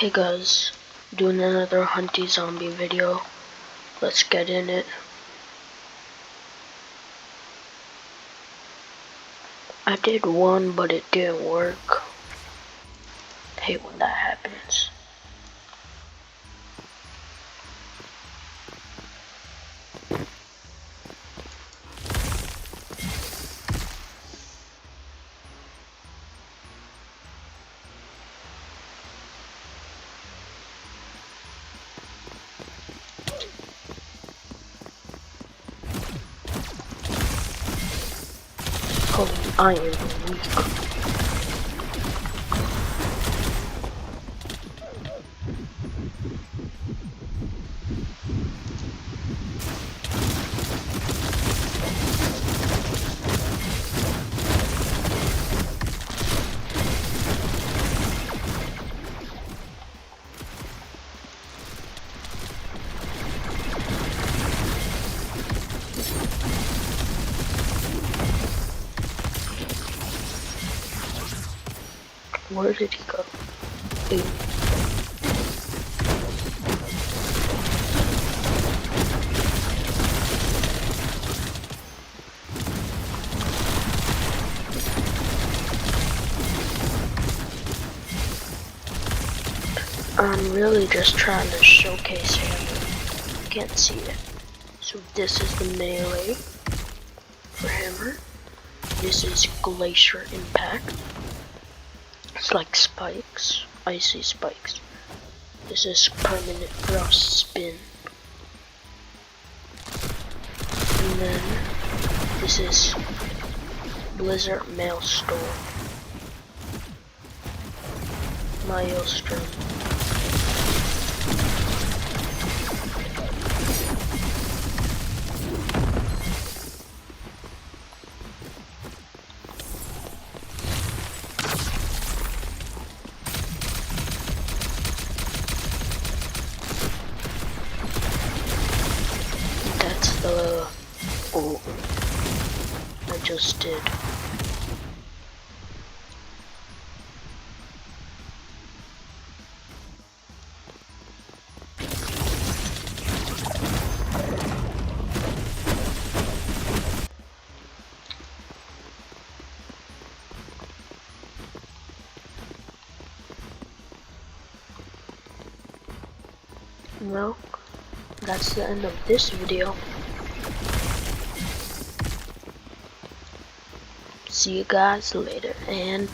Hey guys, doing another Hunty zombie video. Let's get in it. I did one, but it didn't work. Hate when that happens. Holy, I am weak. Where did he go? Ew. I'm really just trying to showcase hammer. Can't see it. So this is the melee for hammer. This is glacier impact. It's like spikes, icy spikes. This is permanent frost spin. And then this is blizzard maelstrom. Maelstrom. Oh, I just did. Well, that's the end of this video. See you guys later, and